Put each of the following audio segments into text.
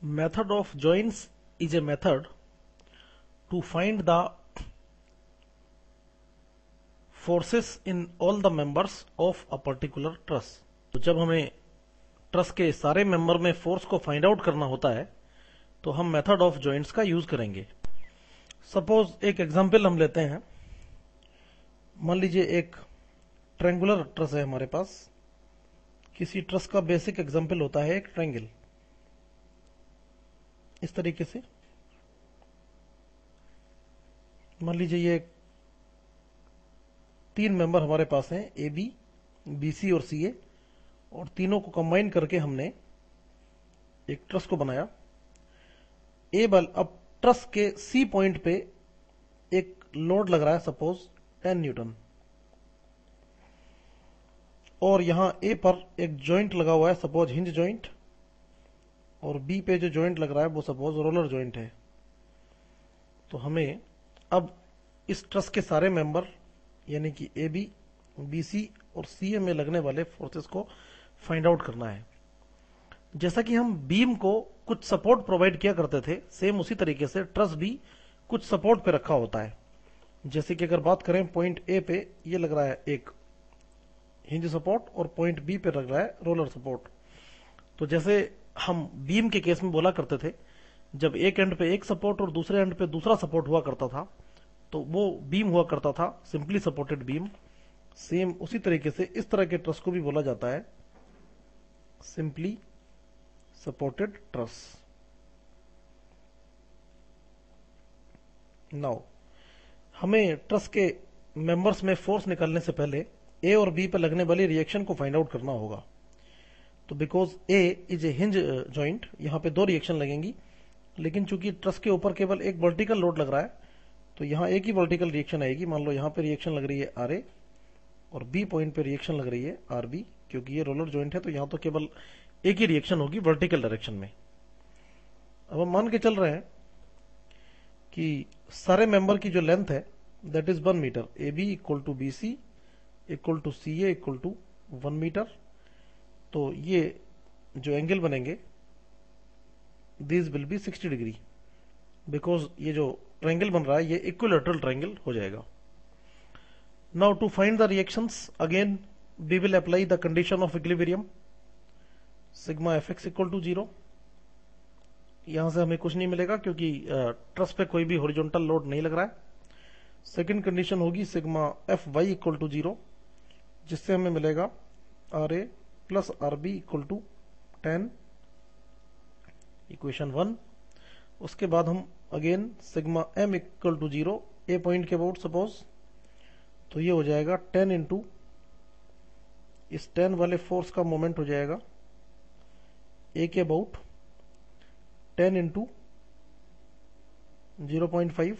Method of joins is a method to find the forces in all the members of a particular truss। तो जब हमें truss के सारे member में force को फाइंड आउट करना होता है तो हम मेथड ऑफ जॉइंट्स का यूज करेंगे। सपोज एक एग्जांपल हम लेते हैं। मान लीजिए एक ट्रायंगुलर ट्रस है हमारे पास। किसी ट्रस का बेसिक एग्जांपल होता है एक ट्रायंगल, इस तरीके से। मान लीजिए ये तीन मेंबर हमारे पास हैं, ए बी, बी सी और सी ए, और तीनों को कंबाइन करके हमने एक ट्रस को बनाया। ए बल अब ट्रस के सी पॉइंट पे एक लोड लग रहा है, सपोज 10 न्यूटन, और यहां ए पर एक जॉइंट लगा हुआ है, सपोज हिंज जॉइंट, और बी पे जो जॉइंट लग रहा है वो सपोज रोलर जॉइंट है। तो हमें अब इस ट्रस के सारे मेंबर यानी कि ए बी, बी सी और सी ए में लगने वाले फोर्सेस को फाइंड आउट करना है। जैसा कि हम बीम को कुछ सपोर्ट प्रोवाइड किया करते थे, सेम उसी तरीके से ट्रस भी कुछ सपोर्ट पे रखा होता है। जैसे कि अगर बात करें पॉइंट ए पे ये लग रहा है एक हिंज सपोर्ट, और पॉइंट बी पे लग रहा है रोलर सपोर्ट। तो जैसे हम बीम के केस में बोला करते थे, जब एक एंड पे एक सपोर्ट और दूसरे एंड पे दूसरा सपोर्ट हुआ करता था तो वो बीम हुआ करता था सिंपली सपोर्टेड बीम। सेम उसी तरीके से इस तरह के ट्रस को भी बोला जाता है सिंपली सपोर्टेड ट्रस। नाउ हमें ट्रस के मेंबर्स में फोर्स निकालने से पहले ए और बी पर लगने वाली रिएक्शन को फाइंड आउट करना होगा। तो because A is a hinge joint, यहां पे दो रिएक्शन लगेंगी, लेकिन चूंकि ट्रस के ऊपर केवल एक वर्टिकल लोड लग रहा है तो यहां एक ही वर्टिकल रिएक्शन आएगी। मान लो यहां पे रिएक्शन लग रही है आर ए, और बी पॉइंट पे रिएक्शन लग रही है आर बी। क्योंकि ये रोलर जॉइंट है तो यहां तो केवल एक ही रिएक्शन होगी वर्टिकल डायरेक्शन में। अब हम मान के चल रहे हैं कि सारे मेंबर की जो लेंथ है that is 1 metre, A B equal to B C equal to C A equal to 1 metre. तो ये जो एंगल बनेंगे this will be 60 degree, because ये जो ट्रायंगल बन रहा है ये इक्विलैटरल ट्रायंगल हो जाएगा। Now to find the reactions again we will apply the condition of equilibrium, sigma F X equal to 0। यहां से हमें कुछ नहीं मिलेगा क्योंकि ट्रस पे कोई भी हॉरिजॉन्टल लोड नहीं लग रहा है। सेकंड कंडीशन होगी sigma F Y equal to 0, जिससे हमें मिलेगा R A plus R B equal to 10, equation 1। उसके बाद हम again sigma M equal to 0 A point के अबाउट सपोज, तो ये हो जाएगा 10 इंटू इस 10 वाले फोर्स का मोमेंट हो जाएगा ए के अबाउट 10 इंटू 0.5,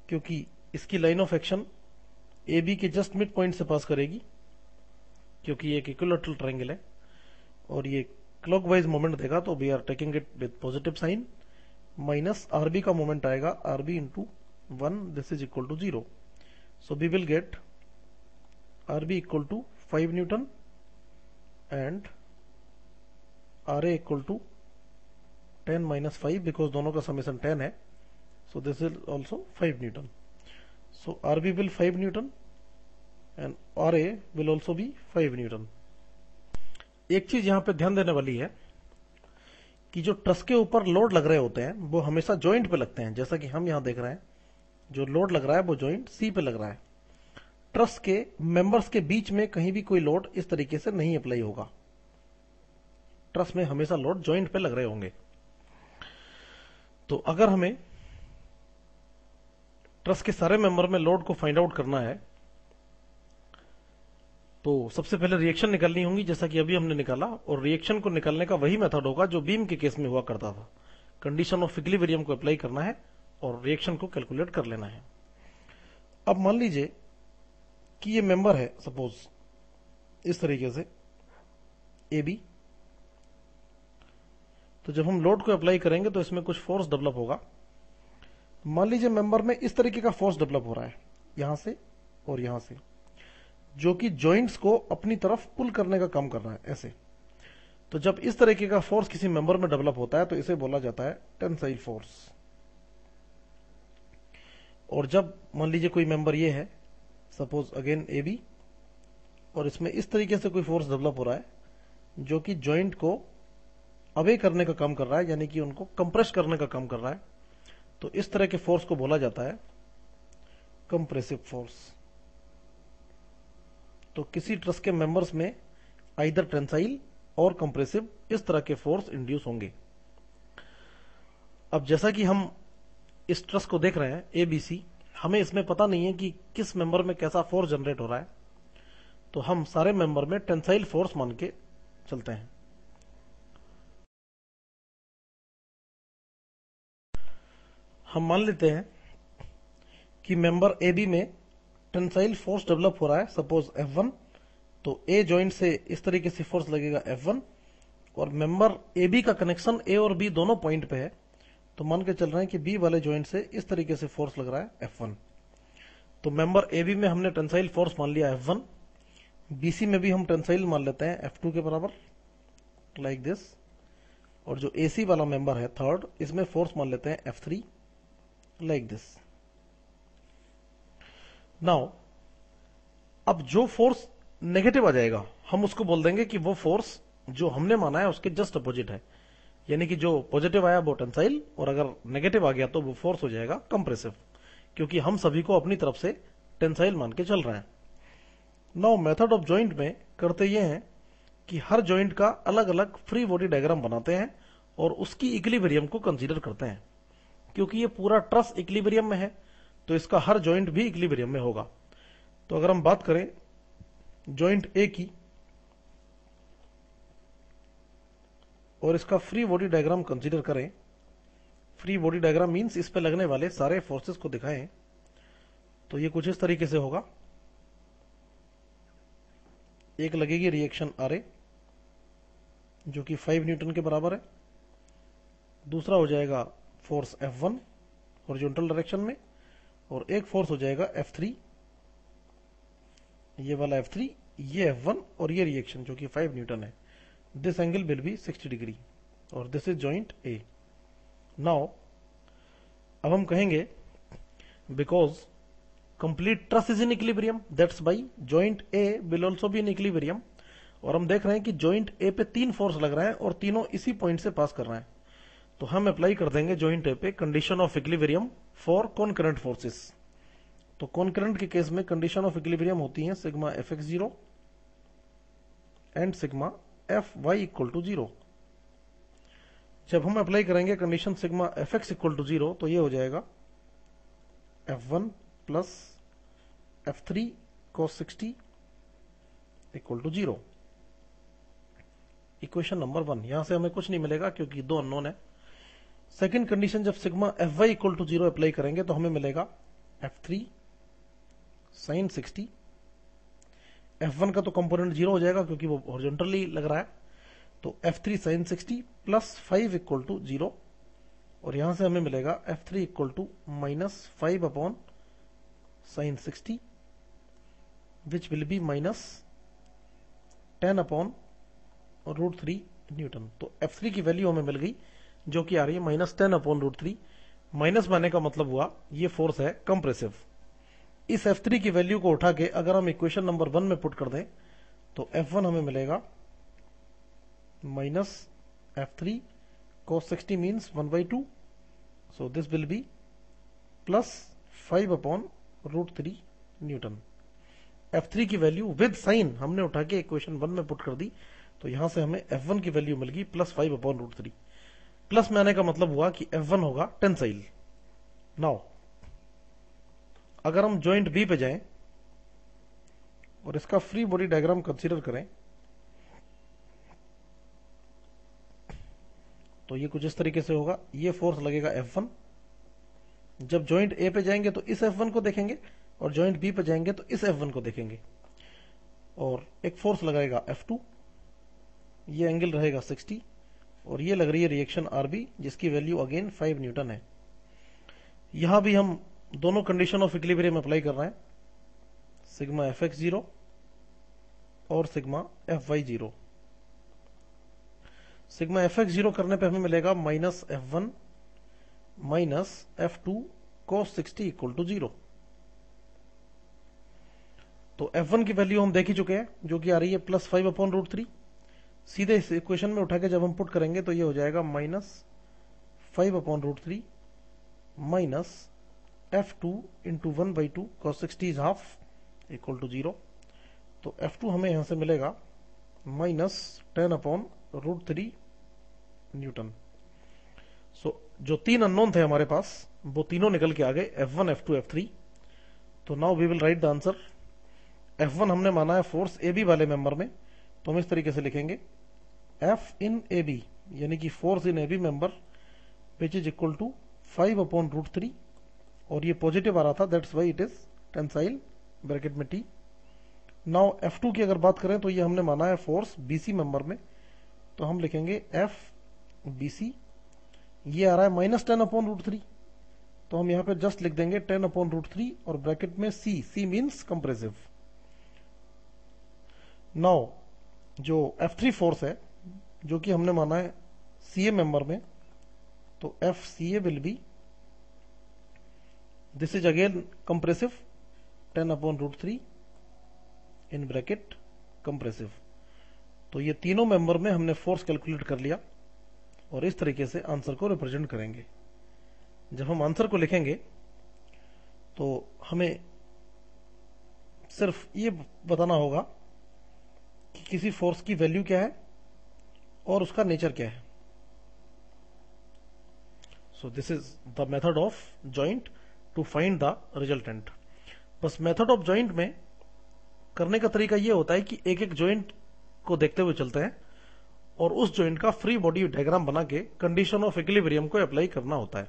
क्योंकि इसकी line of action A B के जस्ट मिड पॉइंट से पास करेगी, क्योंकि ये एक इक्विलैटरल ट्रायंगल है और ये क्लॉकवाइज मोमेंट देगा। तो we are taking it with positive sign, minus RB का मोमेंट आएगा RB into 1, this is equal to 0। So we will get RB equal to 5 newton and R A equal to 10 minus 5, because दोनों का summation 10 है। So this is also 5 newton. So RB will 5 newton and R A will also be 5 newton. एक चीज यहां पे ध्यान देने वाली है कि जो ट्रस के ऊपर लोड लग रहे होते हैं वो हमेशा जॉइंट पे लगते हैं। जैसा कि हम यहां देख रहे हैं जो लोड लग रहा है वो जॉइंट सी पे लग रहा है। ट्रस के मेंबर्स के बीच में कहीं भी कोई लोड इस तरीके से नहीं अप्लाई होगा। ट्रस में हमेशा लोड जॉइंट पे लग रहे होंगे। तो अगर हमें ट्रस के सारे मेंबर में लोड को फाइंड आउट करना है तो सबसे पहले रिएक्शन निकालनी होगी, जैसा कि अभी हमने निकाला। और रिएक्शन को निकालने का वही मेथड होगा जो बीम के केस में हुआ करता था। कंडीशन ऑफ इक्विलिब्रियम को अप्लाई करना है और रिएक्शन को कैलकुलेट कर लेना है। अब मान लीजिए कि ये मेंबर है सपोज इस तरीके से ए बी, तो जब हम लोड को अप्लाई करेंगे तो इसमें कुछ फोर्स डेवलप होगा। मान लीजिए मेंबर में इस तरीके का फोर्स डेवलप हो रहा है यहां से और यहां से, जो कि जॉइंट्स को अपनी तरफ पुल करने का काम कर रहा है ऐसे। तो जब इस तरीके का फोर्स किसी मेंबर में डेवलप होता है तो इसे बोला जाता है टेंसाइल फोर्स। और जब मान लीजिए कोई मेंबर ये है, सपोज अगेन ए बी, और इसमें इस तरीके से कोई फोर्स डेवलप हो रहा है जो कि जॉइंट को अवे करने का काम कर रहा है, यानी कि उनको कंप्रेस करने का काम कर रहा है, तो इस तरह के फोर्स को बोला जाता है कंप्रेसिव फोर्स। तो किसी ट्रस के मेंबर्स में आइदर टेंसाइल और कंप्रेसिव इस तरह के फोर्स इंड्यूस होंगे। अब जैसा कि हम इस ट्रस को देख रहे हैं एबीसी, हमें इसमें पता नहीं है कि किस मेंबर में कैसा फोर्स जनरेट हो रहा है, तो हम सारे मेंबर में टेंसाइल फोर्स मान के चलते हैं। हम मान लेते हैं कि मेंबर ए बी में टेंसाइल फोर्स डेवलप हो रहा है, सपोज F1, तो ए जॉइंट से इस तरीके से फोर्स लगेगा F1, और मेंबर ए बी का कनेक्शन ए और बी दोनों पॉइंट पे है, तो मान के चल रहे हैं कि बी वाले जॉइंट से इस तरीके से फोर्स लग रहा है F1। तो मेंबर ए बी में हमने टेंसाइल फोर्स मान लिया F1, बीसी में भी हम टेंसाइल मान लेते हैं F2 के बराबर, लाइक दिस, और जो एसी वाला मेंबर है थर्ड, इसमें फोर्स मान लेते हैं F3, लाइक दिस। नाउ अब जो फोर्स नेगेटिव आ जाएगा हम उसको बोल देंगे कि वो फोर्स जो हमने माना है उसके जस्ट अपोजिट है, यानी कि जो पॉजिटिव आया वो टेंसाइल, और अगर नेगेटिव आ गया तो वो फोर्स हो जाएगा कंप्रेसिव, क्योंकि हम सभी को अपनी तरफ से टेंसाइल मान के चल रहे हैं। नाउ मेथड ऑफ जॉइंट में करते ये हैं कि हर जॉइंट का अलग अलग फ्री बॉडी डायग्राम बनाते हैं और उसकी इक्विलिब्रियम को कंसीडर करते हैं। क्योंकि ये पूरा ट्रस इक्विलिब्रियम में है तो इसका हर जॉइंट भी इक्विलिब्रियम में होगा। तो अगर हम बात करें जॉइंट ए की और इसका फ्री बॉडी डायग्राम कंसीडर करें, फ्री बॉडी डायग्राम मींस इस पे लगने वाले सारे फोर्सेस को दिखाएं, तो ये कुछ इस तरीके से होगा। एक लगेगी रिएक्शन आर ए जो कि 5 न्यूटन के बराबर है, दूसरा हो जाएगा फोर्स F1 हॉरिजॉन्टल डायरेक्शन में, और एक फोर्स हो जाएगा F3, ये वाला F3, ये F1 और ये रिएक्शन जो कि 5 न्यूटन है। This angle will be 60 degree और this is joint A. Now अब हम कहेंगे because complete truss is in equilibrium, that's by joint A will also be in equilibrium, और हम देख रहे हैं कि जॉइंट ए पे 3 फोर्स लग रहे हैं और तीनों इसी पॉइंट से पास कर रहे हैं, तो हम अप्लाई कर देंगे जॉइंट ए पे condition of equilibrium for concurrent forces. तो कॉन्करेंट के केस में कंडीशन ऑफ इक्विलिब्रियम होती है sigma Fx0 and sigma Fy equal to 0। जब हम अप्लाई करेंगे condition sigma Fx equal to 0 तो ये हो जाएगा F1 plus F3 cos 60 equal to 0। Equation number 1, यहां से हमें कुछ नहीं मिलेगा क्योंकि दो अननोन है। सेकेंड कंडीशन जब sigma Fy equal to 0 apply करेंगे तो हमें मिलेगा F3 sin 60, F1 का तो कंपोनेंट 0 हो जाएगा क्योंकि वो हॉरिजॉन्टली लग रहा है, तो F3 sin 60 plus 5 equal to 0, और यहां से हमें मिलेगा F3 equal to minus 5 upon sin 60 which will be minus 10 upon √3 newton. तो F3 की वैल्यू हमें मिल गई जो कि आ रही है माइनस 10 अपॉन √3। माइनस माने का मतलब हुआ ये फोर्स है कंप्रेसिव। इस F3 की वैल्यू को उठा के अगर हम इक्वेशन नंबर 1 में पुट कर दें तो F1 हमें मिलेगा minus F3 cos 60 means 1/2, so this will B plus 5 upon √3 Newton. F3 की वैल्यू विद साइन हमने उठा के इक्वेशन 1 में पुट कर दी, तो यहां से हमें F1 की वैल्यू मिल गई प्लस 5 अपॉन √3। प्लस में आने का मतलब हुआ कि F1 होगा टेंसाइल। नाउ अगर हम जॉइंट बी पे जाएं और इसका फ्री बॉडी डायग्राम कंसीडर करें तो ये कुछ इस तरीके से होगा। ये फोर्स लगेगा F1, जब जॉइंट ए पे जाएंगे तो इस F1 को देखेंगे और जॉइंट बी पे जाएंगे तो इस F1 को देखेंगे, और एक फोर्स लगाएगा F2, ये एंगल रहेगा 60, और ये लग रही है रिएक्शन RB जिसकी वैल्यू अगेन 5 न्यूटन है। यहां भी हम दोनों कंडीशन ऑफ इक्विलिब्रियम अप्लाई कर रहे हैं, सिग्मा Fx0 और sigma Fy0। Sigma F X zero करने पे हमें मिलेगा minus F one minus F two cos 60 equal to 0। तो F1 की वैल्यू हम देख ही चुके हैं, जो कि आ रही है +5/√3। सीधे इस इक्वेशन में उठा के जब हम पुट करेंगे तो ये हो जाएगा -5/√3 minus F2 into 1/2 cos 60 is half equal to 0। तो F2 हमें यहां से मिलेगा -10/√3 न्यूटन। सो जो तीन अननोन थे हमारे पास वो तीनों निकल के आ गए, F1 F2 F3। तो now we will write the answer. F1 हमने माना है फोर्स AB वाले मेंबर में, तो हम इस तरीके से लिखेंगे F इन AB यानी कि force in AB member which is equal to 5/√3, और ये पॉजिटिव आ रहा था, that's why it is tensile bracket में T। नाउ F2 की अगर बात करें तो ये हमने माना है फोर्स BC मेंबर में, तो हम लिखेंगे F BC, ये आ रहा है -10/√3, तो हम यहां पे जस्ट लिख देंगे 10/√3 और ब्रैकेट में C मीन्स कंप्रेसिव। नाउ जो F3 फोर्स है जो कि हमने माना है CA मेंबर में, तो FCA will be, this is again compressive, 10/√3 in bracket compressive. तो ये तीनों मेंबर में हमने फोर्स कैलकुलेट कर लिया और इस तरीके से आंसर को रिप्रेजेंट करेंगे। जब हम आंसर को लिखेंगे तो हमें सिर्फ ये बताना होगा कि किसी फोर्स की वैल्यू क्या है और उसका नेचर क्या है। So this is the method of joint to find the resultant. बस मेथड ऑफ जॉइंट में करने का तरीका यह होता है कि एक एक जॉइंट को देखते हुए चलते हैं और उस जॉइंट का फ्री बॉडी डायग्राम बना के कंडीशन ऑफ इक्विलिब्रियम को अप्लाई करना होता है।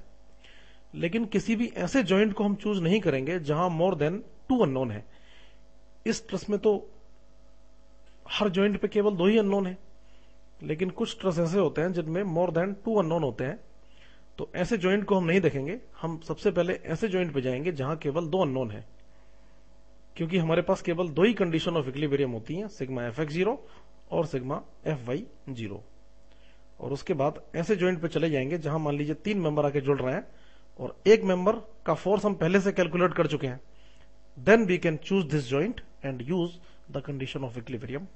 लेकिन किसी भी ऐसे जॉइंट को हम चूज नहीं करेंगे जहां मोर देन 2 अननोन है। इस ट्रस में तो हर जॉइंट पे केवल 2 ही अननोन है, लेकिन कुछ ट्रस ऐसे होते हैं जिनमें मोर देन 2 अननोन होते हैं, तो ऐसे जॉइंट को हम नहीं देखेंगे। हम सबसे पहले ऐसे जॉइंट पे जाएंगे जहां केवल 2 अननोन है, क्योंकि हमारे पास केवल 2 ही कंडीशन ऑफ इक्विलिब्रियम होती हैं, सिग्मा fx0 और सिग्मा fy0। और उसके बाद ऐसे जॉइंट पे चले जाएंगे जहां मान लीजिए 3 मेंबर आके जुड़ रहे हैं और एक मेंबर का फोर्स हम पहले से कैलकुलेट कर चुके हैं। Then we can choose this joint and use the condition of equilibrium